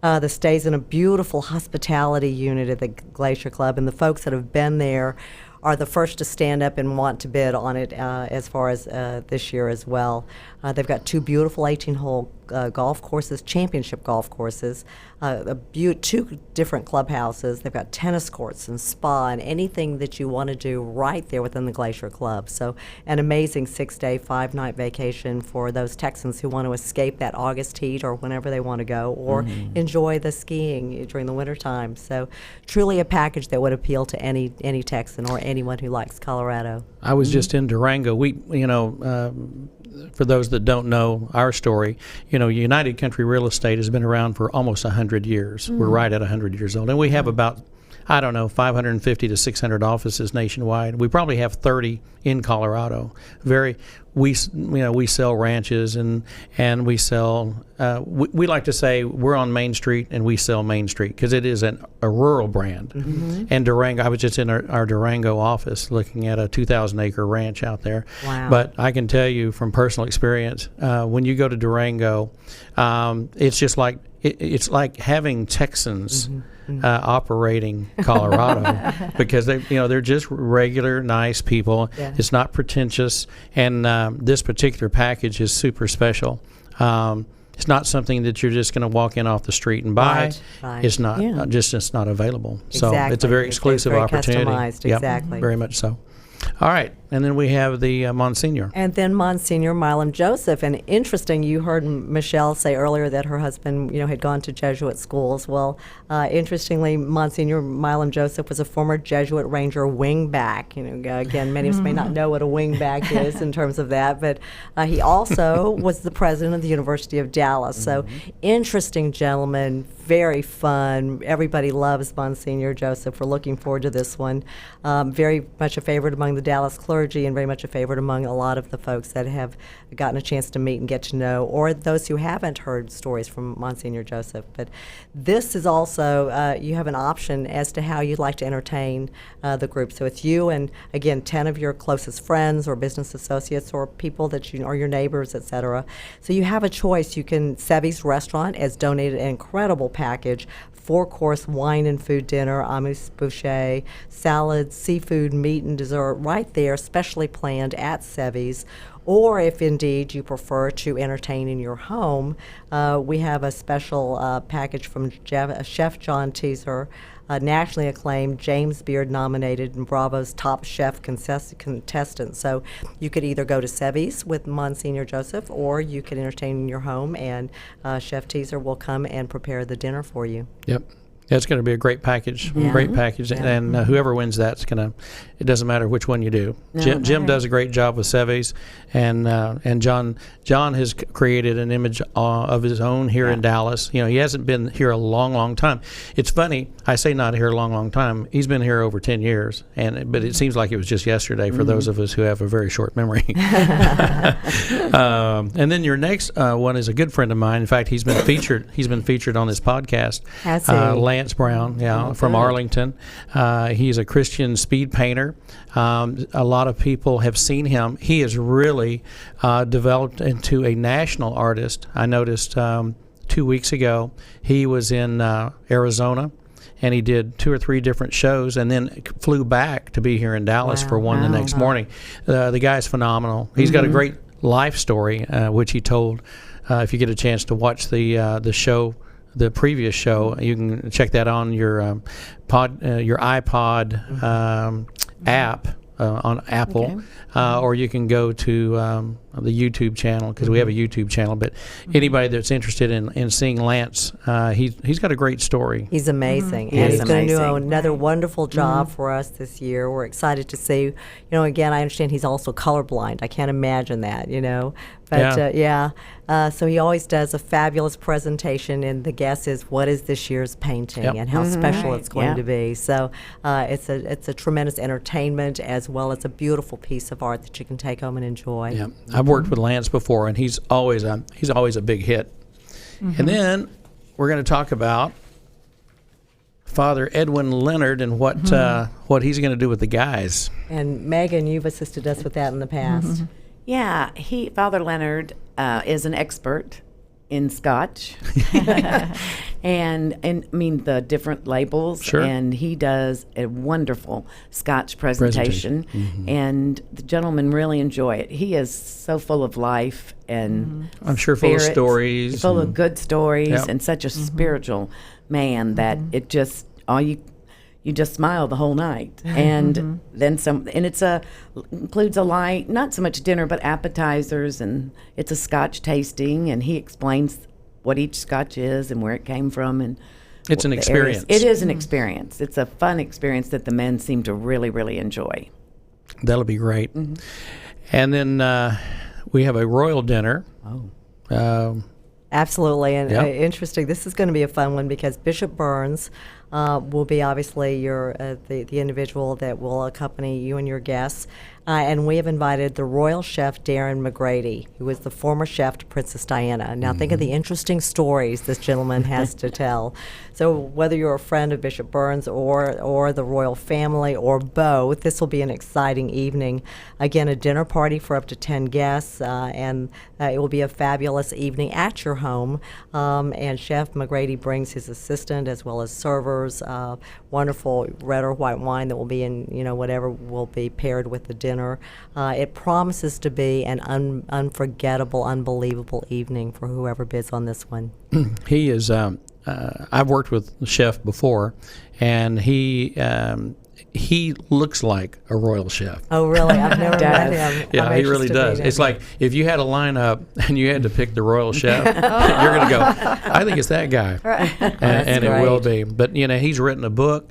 S2: The stays in a beautiful hospitality unit at the Glacier Club, and the folks that have been there are the first to stand up and want to bid on it as far as this year as well. They've got 2 beautiful 18-hole golf courses, championship golf courses, 2 different clubhouses. They've got tennis courts and spa and anything that you want to do right there within the Glacier Club. So an amazing 6-day, 5-night vacation for those Texans who want to escape that August heat or whenever they want to go, or enjoy the skiing during the wintertime. So truly a package that would appeal to any Texan or anyone who likes Colorado.
S1: I was just in Durango. For those that don't know our story, United Country Real Estate has been around for almost 100 years. We're right at 100 years old. And we have about, 550 to 600 offices nationwide. We probably have 30 in Colorado. we sell ranches and we sell. We like to say we're on Main Street and we sell Main Street because it is a rural brand. Mm-hmm. And Durango, I was just in our Durango office looking at a 2,000-acre ranch out there.
S2: Wow.
S1: But I can tell you from personal experience, when you go to Durango, it's just like it's like having Texans. Mm-hmm. Operating Colorado because they're just regular nice people. Yeah. It's not pretentious, and this particular package is super special. It's not something that you're just going to walk in off the street and buy. Right. It's not it's not available. So
S2: exactly.
S1: It's a very exclusive
S2: very
S1: opportunity.
S2: Customized,
S1: yep,
S2: exactly.
S1: Very much so. All right, and then we have the Monsignor.
S2: And then Monsignor Milam Joseph. And interesting, you heard Michelle say earlier that her husband, had gone to Jesuit schools. Well, interestingly, Monsignor Milam Joseph was a former Jesuit Ranger wingback. Again, many of us may not know what a wingback is in terms of that, but he also was the president of the University of Dallas. So, interesting gentleman, very fun. Everybody loves Monsignor Joseph. We're looking forward to this one. Very much a favorite among the Dallas clergy and very much a favorite among a lot of the folks that have gotten a chance to meet and get to know, or those who haven't heard stories from Monsignor Joseph. But this is also, you have an option as to how you'd like to entertain the group. So it's you and, again, 10 of your closest friends or business associates or people that or your neighbors, etc. So you have a choice. You can, Sevy's Restaurant has donated an incredible package, 4-course wine and food dinner, amuse-bouche, salads, seafood, meat, and dessert right there, specially planned at Sevy's. Or if indeed you prefer to entertain in your home, we have a special package from Chef John Teaser, nationally acclaimed, James Beard nominated, and Bravo's top chef contestant. So you could either go to Sevy's with Monsignor Joseph, or you could entertain in your home, and Chef Teaser will come and prepare the dinner for you.
S1: Yep. It's going to be a great package, great package, and whoever wins that's going to. It doesn't matter which one you do.
S2: No,
S1: Jim does a great job with Sevy's, and John has created an image of his own here in Dallas. He hasn't been here a long time. It's funny, I say not here a long time. He's been here over 10 years, but it seems like it was just yesterday for those of us who have a very short memory. And then your next one is a good friend of mine. In fact, he's been featured. He's been featured on this podcast.
S2: Has he?
S1: Lance Brown, from Arlington. He's a Christian speed painter. A lot of people have seen him. He has really developed into a national artist. I noticed 2 weeks ago he was in Arizona, and he did 2 or 3 different shows and then flew back to be here in Dallas for one the next morning. The guy's phenomenal. He's got a great life story, which he told. If you get a chance to watch the show, the previous show, you can check that on your iPod app on Apple, or you can go to the YouTube channel, because we have a YouTube channel. But anybody that's interested in seeing Lance, he's got a great story.
S2: He's amazing. And he's going to do another wonderful job for us this year. We're excited to see. Again, I understand he's also colorblind. I can't imagine that, But so he always does a fabulous presentation, and the guess is what is this year's painting and how special it's going to be. So it's a tremendous entertainment as well as a beautiful piece of art that you can take home and enjoy.
S1: Yeah, I've worked with Lance before, and he's always a big hit. And then we're going to talk about Father Edwin Leonard and what he's going to do with the guys. And
S2: Megan, you've assisted us with that in the past.
S3: Yeah, Father Leonard is an expert in Scotch, and I mean the different labels.
S1: Sure.
S3: And he does a wonderful Scotch presentation. And the gentlemen really enjoy it. He is so full of life and
S1: I'm sure full of stories,
S3: full of good stories, and such a spiritual man that it just you just smile the whole night. And then some, and includes a light, not so much dinner, but appetizers, and it's a Scotch tasting, and he explains what each Scotch is and where it came from. And
S1: it's an experience.
S3: It is an experience. It's a fun experience that the men seem to really, really enjoy.
S1: That'll be great. And then we have a royal dinner.
S2: Absolutely, and interesting. This is going to be a fun one because Bishop Burns will be obviously your the individual that will accompany you and your guests. And we have invited the royal chef Darren McGrady, who was the former chef to Princess Diana. Now think of the interesting stories this gentleman has to tell. So whether you're a friend of Bishop Burns or the royal family or both, this will be an exciting evening. Again, a dinner party for up to 10 guests, and it will be a fabulous evening at your home. And Chef McGrady brings his assistant as well as servers, wonderful red or white wine that will be in, whatever will be paired with the dinner. It promises to be an unforgettable, unbelievable evening for whoever bids on this one.
S1: He is. I've worked with the chef before, and he looks like a royal chef.
S2: Oh, really? I've never met him.
S1: Yeah,
S2: I'm
S1: he really
S2: anxious to
S1: does.
S2: meet him.
S1: It's like if you had a lineup and you had to pick the royal chef, you're going to go, I think it's that guy.
S4: Right.
S1: And it will
S2: great.
S1: be. But, he's written a book.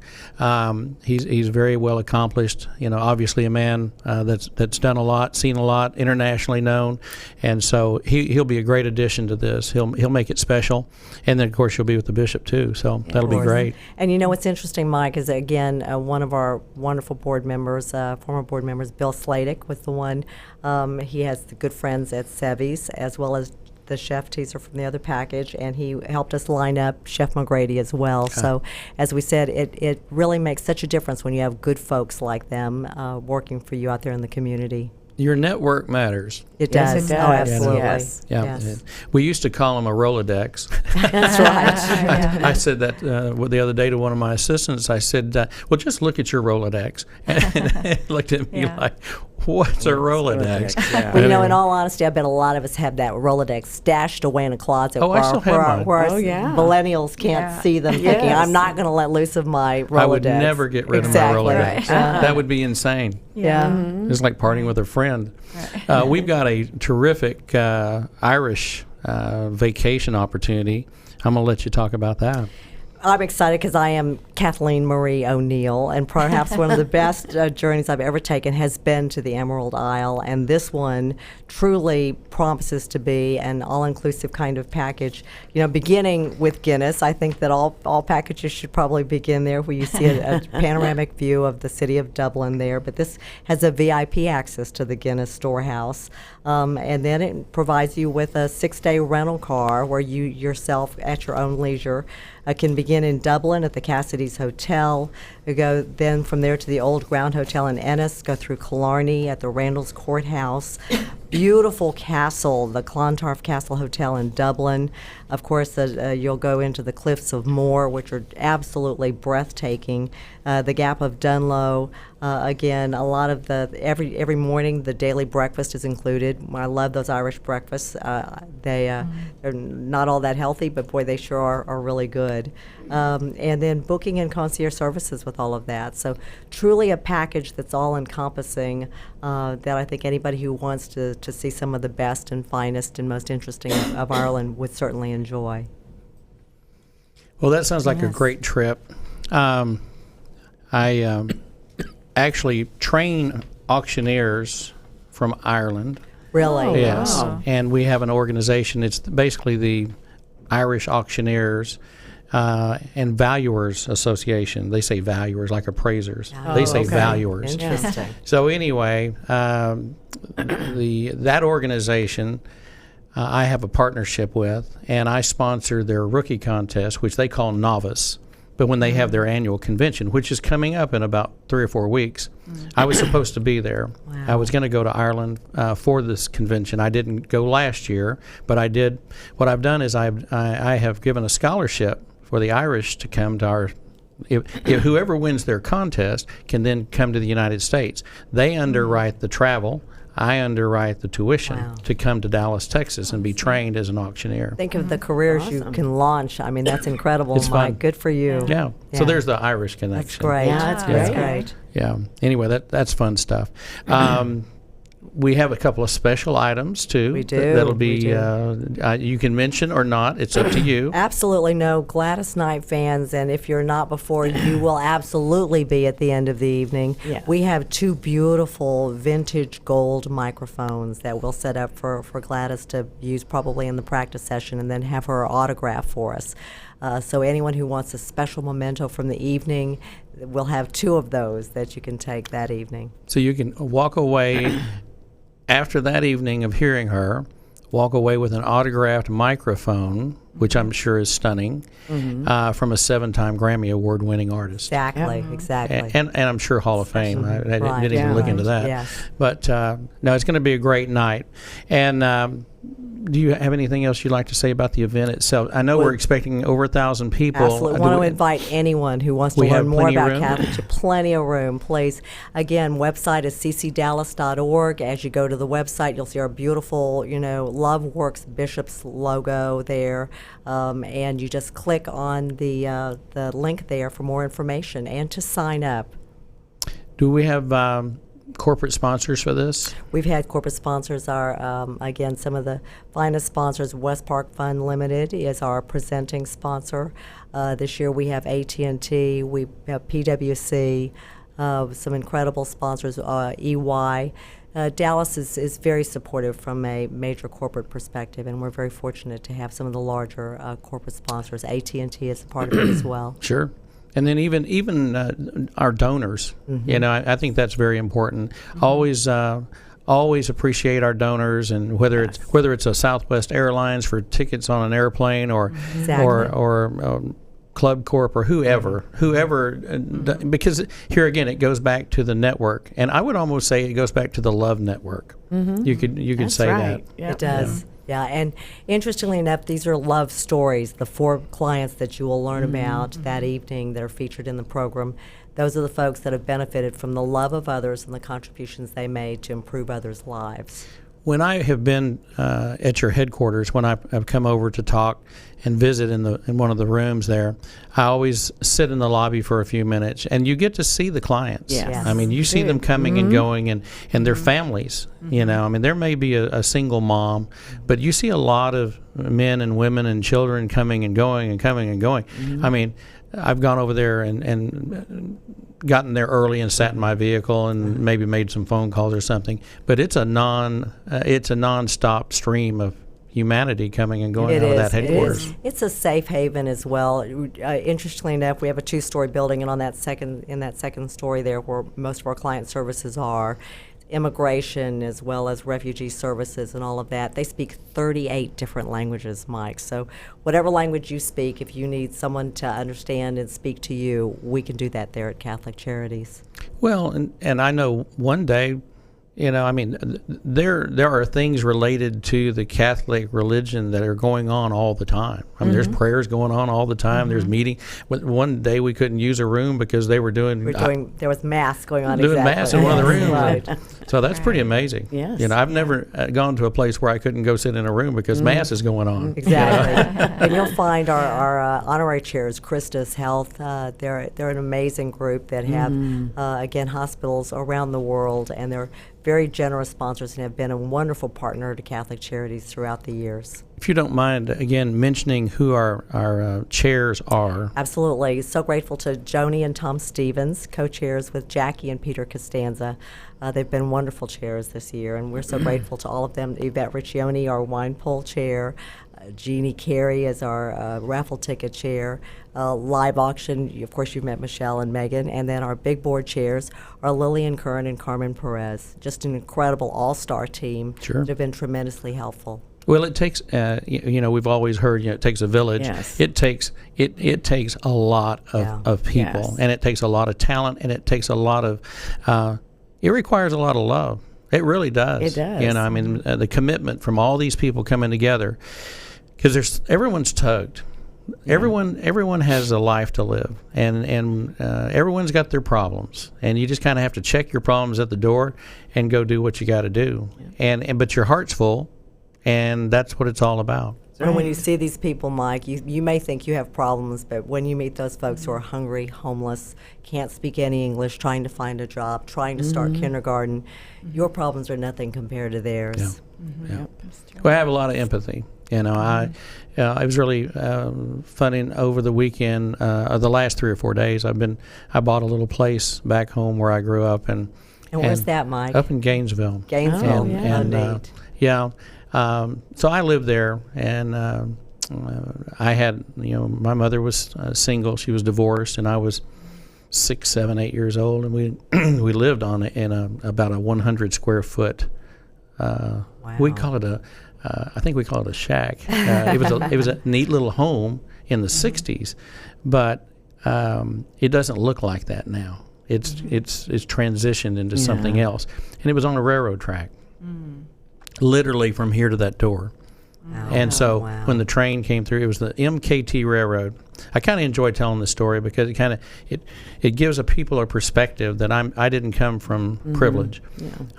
S1: He's very well accomplished. Obviously a man that's done a lot, seen a lot, internationally known. And so he'll be a great addition to this. He'll make it special. And then, of course, you'll be with the bishop, too. So that'll be great.
S2: And what's interesting, Mike, is again, one of our wonderful board members, former board members, Bill Sladek, was the one. He has the good friends at Sevy's, as well as the chef teaser from the other package, and he helped us line up Chef McGrady as well. Okay. So, as we said, it really makes such a difference when you have good folks like them working for you out there in the community.
S1: Your network matters.
S2: It does.
S3: Yes, it does.
S2: Oh, absolutely.
S3: Yes.
S1: Yeah.
S2: Yes.
S1: We used to call them a Rolodex.
S2: That's right.
S1: I said that the other day to one of my assistants. I said, well, just look at your Rolodex. And he looked at me like, what's a Rolodex?
S3: Yeah.
S2: Well, in all honesty, I bet a lot of us have that Rolodex stashed away in a closet
S1: I still have mine.
S2: where
S3: Oh, yeah.
S2: millennials can't see them thinking,
S3: Yes.
S2: I'm not going to let loose of my Rolodex.
S1: I would never get rid of my Rolodex.
S2: Right.
S1: That would be insane.
S2: Yeah.
S1: It's like partying with a friend. We've got a terrific Irish vacation opportunity. I'm going to let you talk about that.
S2: I'm excited because I am Kathleen Marie O'Neill, and perhaps one of the best journeys I've ever taken has been to the Emerald Isle, and this one truly promises to be an all-inclusive kind of package. Beginning with Guinness, I think that all packages should probably begin there, where you see a panoramic view of the city of Dublin there, but this has a VIP access to the Guinness storehouse, and then it provides you with a 6-day rental car where you yourself, at your own leisure, can begin in Dublin at the Cassidy's Hotel. We go then from there to the Old Ground Hotel in Ennis, go through Killarney at the Randall's Courthouse. Beautiful castle, the Clontarf Castle Hotel in Dublin. Of course, you'll go into the Cliffs of Moher, which are absolutely breathtaking. The Gap of Dunlow. Again, a lot of every morning the daily breakfast is included. I love those Irish breakfasts. They're not all that healthy, but boy, they sure are really good. And then booking and concierge services with all of that. So truly a package that's all encompassing that I think anybody who wants to see some of the best and finest and most interesting of Ireland would certainly enjoy.
S1: Well, that sounds like a great trip. I actually train auctioneers from Ireland.
S2: Really?
S3: Oh,
S1: Yes.
S3: wow.
S1: And we have an organization. It's basically the Irish Auctioneers and Valuers Association. They say valuers like appraisers. They say
S3: okay.
S1: valuers.
S2: Interesting.
S1: So anyway, that organization I have a partnership with, and I sponsor their rookie contest, which they call Novice. But when they have their annual convention, which is coming up in about 3 or 4 weeks, I was supposed to be there.
S2: Wow.
S1: I was going to go to Ireland for this convention. I didn't go last year, but I did. What I've done is I have given a scholarship for the Irish to come to our. If whoever wins their contest can then come to the United States. They underwrite the travel. I underwrite the tuition
S2: Wow.
S1: to come to Dallas, Texas, and be trained as an auctioneer.
S2: Think of the careers you
S3: Awesome.
S2: can launch. I mean, that's incredible,
S1: It's
S2: Mike.
S1: fun.
S2: Good for you.
S1: Yeah.
S2: Yeah.
S1: So there's the Irish connection.
S2: That's great.
S3: Yeah, that's
S2: That's
S3: great.
S2: great.
S1: Yeah. Anyway, that's fun stuff. we have a couple of special items too.
S2: We do.
S1: That'll be
S2: We do.
S1: you can mention or not. It's up to you.
S2: Absolutely no. Gladys Knight fans, and if you're not before, you will absolutely be at the end of the evening.
S3: Yes.
S2: We have 2 beautiful vintage gold microphones that we'll set up for Gladys to use probably in the practice session, and then have her autograph for us. So anyone who wants a special memento from the evening, we'll have 2 of those that you can take that evening.
S1: So you can walk away after that evening of hearing her, walk away with an autographed microphone, which I'm sure is stunning, from a 7-time Grammy Award-winning artist.
S2: Exactly, exactly.
S1: And I'm sure Hall of Fame. I
S2: Right,
S1: didn't even look
S2: right.
S1: into that.
S2: Yes.
S1: But no, it's going to be a great night. And do you have anything else you'd like to say about the event itself? I know we're expecting over 1,000 people.
S2: Absolutely. Want to invite anyone who wants to
S1: We have
S2: learn more
S1: plenty of
S2: about
S1: room?
S2: Catholic. Plenty of room, please. Again, website is ccdallas.org. As you go to the website, you'll see our beautiful, Love Works Bishop's logo there. And you just click on the link there for more information and to sign up.
S1: Do we have corporate sponsors for this?
S2: We've had corporate sponsors. Again, some of the finest sponsors. West Park Fund Limited is our presenting sponsor. This year we have AT&T, we have PwC, some incredible sponsors, EY. Dallas is very supportive from a major corporate perspective, and we're very fortunate to have some of the larger corporate sponsors. AT&T is a part of it as well.
S1: Sure. And then even our donors, I think that's very important. Always appreciate our donors, and whether it's a Southwest Airlines for tickets on an airplane, or
S2: Exactly.
S1: or Club Corp, or whoever, because here again it goes back to the network, and I would almost say it goes back to the love network. You could
S3: That's
S1: say
S3: right.
S1: that.
S3: Yep.
S2: It does. Yeah, and interestingly enough, these are love stories. The 4 clients that you will learn about that evening that are featured in the program, those are the folks that have benefited from the love of others and the contributions they made to improve others' lives.
S1: When I have been at your headquarters, when I've come over to talk and visit in one of the rooms there, I always sit in the lobby for a few minutes, and you get to see the clients.
S3: Yes.
S1: I mean, you see them coming and going, and their families. I mean, there may be a single mom, but you see a lot of men and women and children coming and going and coming and going. I mean, I've gone over there and gotten there early and sat in my vehicle and maybe made some phone calls or something. But it's a nonstop stream of humanity coming and going out of that headquarters.
S2: It's a safe haven as well. Interestingly enough, we have a 2-story building, and in that second story there, where most of our client services are, immigration as well as refugee services and all of that. They speak 38 different languages, Mike. So whatever language you speak, if you need someone to understand and speak to you, we can do that there at Catholic Charities.
S1: Well, and I know one day, I mean, there are things related to the Catholic religion that are going on all the time. I mean, there's prayers going on all the time. There's meeting. One day we couldn't use a room because they were doing.
S2: There was mass going on.
S1: Doing mass in one of the rooms.
S2: Right.
S1: So that's pretty amazing.
S3: Yes.
S1: I've never gone to a place where I couldn't go sit in a room because mass is going on.
S2: Exactly. And you'll find our honorary chairs, Christus Health, they're an amazing group that have, again, hospitals around the world, and they're very generous sponsors and have been a wonderful partner to Catholic Charities throughout the years.
S1: If you don't mind, again, mentioning who our chairs are.
S2: Absolutely. So grateful to Joni and Tom Stevens, co-chairs with Jackie and Peter Costanza. They've been wonderful chairs this year, and we're so grateful to all of them. Yvette Riccioni, our wine poll chair, Jeannie Carey as our raffle ticket chair, live auction, of course you've met Michelle and Megan, and then our big board chairs are Lillian Curran and Carmen Perez. Just an incredible all-star team that have been tremendously helpful.
S1: Well, it takes, we've always heard, it takes a village.
S3: Yes.
S1: It takes a lot of people,
S3: Yes.
S1: and it takes a lot of talent, and it takes a lot of, it requires a lot of love. It really does.
S3: It does.
S1: I mean, the commitment from all these people coming together, because everyone's tugged. Yeah. Everyone has a life to live, and everyone's got their problems, and you just kind of have to check your problems at the door and go do what you got to do, but your heart's full, and that's what it's all about.
S2: And when you see these people, Mike, you may think you have problems, but when you meet those folks who are hungry, homeless, can't speak any English, trying to find a job, trying to start kindergarten, your problems are nothing compared to theirs.
S1: Yeah. Well, I have a lot of empathy. You know, it was really fun over the weekend. The last 3 or 4 days, I bought a little place back home where I grew up, and
S2: where's that, Mike?
S1: Up in Gainesville.
S2: Gainesville.
S1: And so I lived there, and I had, my mother was single. She was divorced, and I was 6, 7, 8 years old, and we lived in about a 100 square foot. We call it I think we call it a shack. It was a neat little home in the '60s, but it doesn't look like that now. It's transitioned into something else, and it was on a railroad track, literally from here to that door. And so when the train came through, it was the MKT Railroad. I kind of enjoy telling this story because it gives people a perspective that I didn't come from privilege,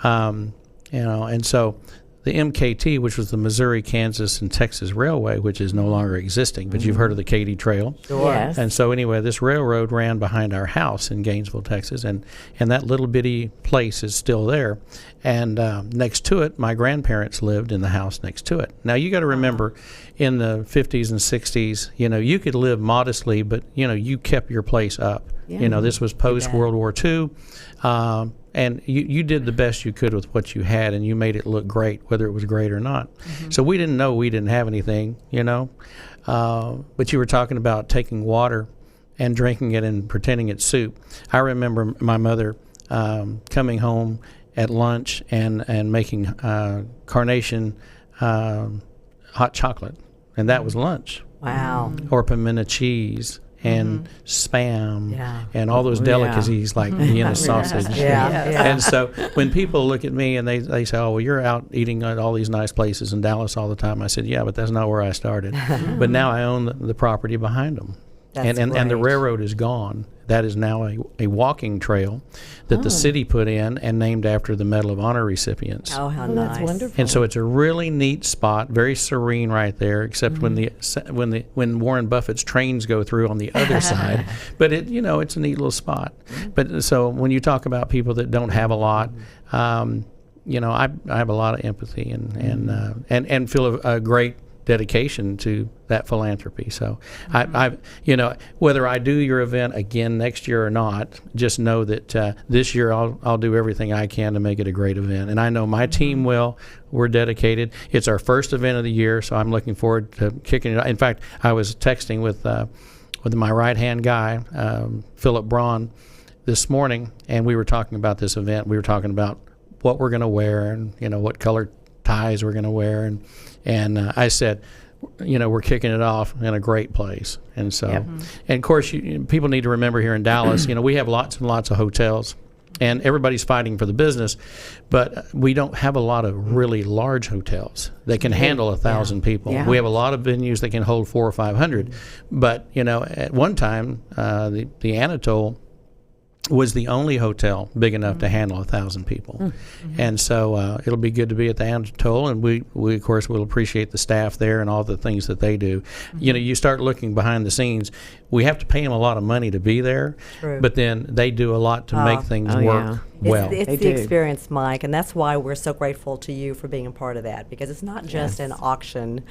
S1: and so the MKT, which was the Missouri, Kansas, and Texas Railway, which is no longer existing, but you've heard of the Katy Trail.
S2: Sure.
S3: Yes.
S1: And so anyway, this railroad ran behind our house in Gainesville, Texas, and that little bitty place is still there. And next to it, my grandparents lived in the house next to it. Now, you got to remember, in the 50s and 60s, you could live modestly, but, you kept your place up.
S3: Yeah.
S1: This was post-World War II. And you did the best you could with what you had, and you made it look great, whether it was great or not. So we didn't know we didn't have anything, But you were talking about taking water and drinking it and pretending it's soup. I remember my mother coming home at lunch and making carnation hot chocolate, and that was lunch.
S2: Wow.
S1: Or pimento cheese. And spam and all those delicacies like Vienna sausage. And so when people look at me and they say, oh, well, you're out eating at all these nice places in Dallas all the time, I said, yeah, but that's not where I started. But now I own the property behind them.
S2: That's
S1: and the
S2: great.
S1: railroad is gone. That is now a walking trail that the city put in and named after the Medal of Honor recipients.
S2: Oh, how nice.
S3: That's wonderful.
S1: And so it's a really neat spot, very serene right there, except when Warren Buffett's trains go through on the other side. But it's a neat little spot. But so when you talk about people that don't have a lot, I have a lot of empathy and feel a great dedication to that philanthropy. So I whether I do your event again next year or not, just know that this year I'll do everything I can to make it a great event. And I know my team will. We're dedicated. It's our first event of the year, so I'm looking forward to kicking it out. In fact, I was texting with my right-hand guy, Philip Braun, this morning, and we were talking about this event. We were talking about what we're going to wear and what color ties we're going to wear, and I said, we're kicking it off in a great place. And so, and of course, people need to remember here in Dallas, we have lots and lots of hotels, and everybody's fighting for the business, but we don't have a lot of really large hotels that can handle 1,000 people.
S3: Yeah.
S1: We have a lot of venues that can hold 400 or 500, but at one time, the Anatole was the only hotel big enough to handle 1,000 people. And so it'll be good to be at the Anatole, and we of course will appreciate the staff there and all the things that they do. You start looking behind the scenes, we have to pay them a lot of money to be there, but then they do a lot to make things work well.
S2: It's the experience, Mike, and that's why we're so grateful to you for being a part of that, because it's not just an auction.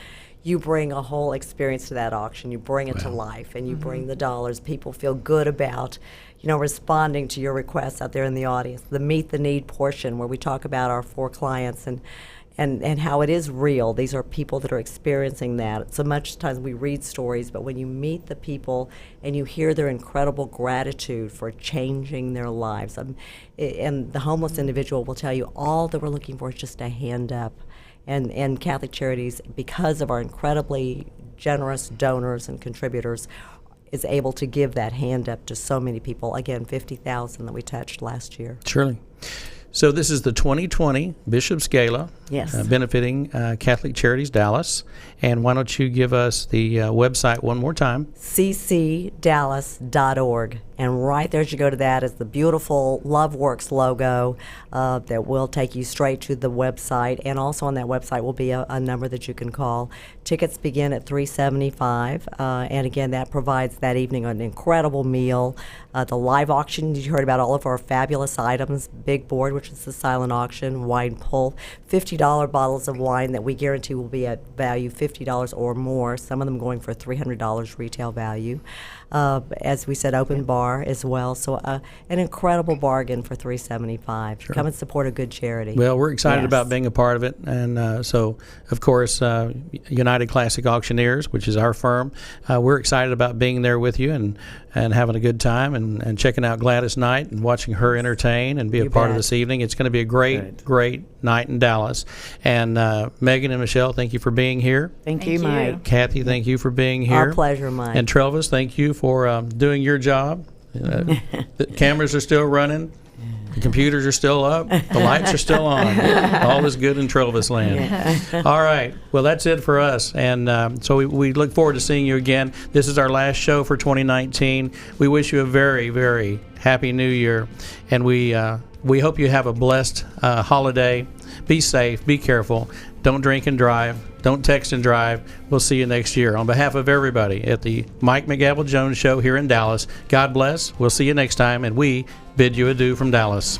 S2: You bring a whole experience to that auction. You bring it to life, and you bring the dollars. People feel good about, responding to your requests out there in the audience. The Meet the Need portion, where we talk about our 4 clients and how it is real. These are people that are experiencing that. So much times we read stories, but when you meet the people and you hear their incredible gratitude for changing their lives, and the homeless individual will tell you all that we're looking for is just a hand up. And Catholic Charities, because of our incredibly generous donors and contributors, is able to give that hand up to so many people. Again, 50,000 that we touched last year.
S1: Surely. So this is the 2020 Bishop's Gala, benefiting Catholic Charities Dallas. And why don't you give us the website one more time?
S2: ccdallas.org. And right there as you go to that is the beautiful LoveWorks logo that will take you straight to the website. And also on that website will be a number that you can call Tickets begin at $3.75, and again, that provides that evening an incredible meal. The live auction, you heard about all of our fabulous items, big board, which is the silent auction, wine pull, $50 bottles of wine that we guarantee will be at value $50 or more, some of them going for $300 retail value. As we said, open bar as well, so an incredible bargain for $3.75. Come and support a good charity.
S1: Well, we're excited
S3: Yes.
S1: about being a part of it, and so, of course, United Classic Auctioneers, which is our firm, we're excited about being there with you and having a good time and checking out Gladys Knight and watching her entertain and be a
S2: You
S1: part of
S2: bet.
S1: this evening. It's going to be a great night in Dallas. And Megan and Michelle, thank you for being here.
S3: Thank
S4: Thank
S3: you,
S4: you.
S3: Mike.
S1: Kathy, thank you for being here.
S2: Our pleasure, Mike.
S1: And Trelvis, thank you for doing your job. The cameras are still running. The computers are still up. The lights are still on. All is good in Trelvis land. All right. Well, that's it for us. And so we look forward to seeing you again. This is our last show for 2019. We wish you a very, very happy new year. And we hope you have a blessed holiday. Be safe. Be careful. Don't drink and drive. Don't text and drive. We'll see you next year. On behalf of everybody at the Mike McGavel Jones Show here in Dallas, God bless. We'll see you next time, and we bid you adieu from Dallas.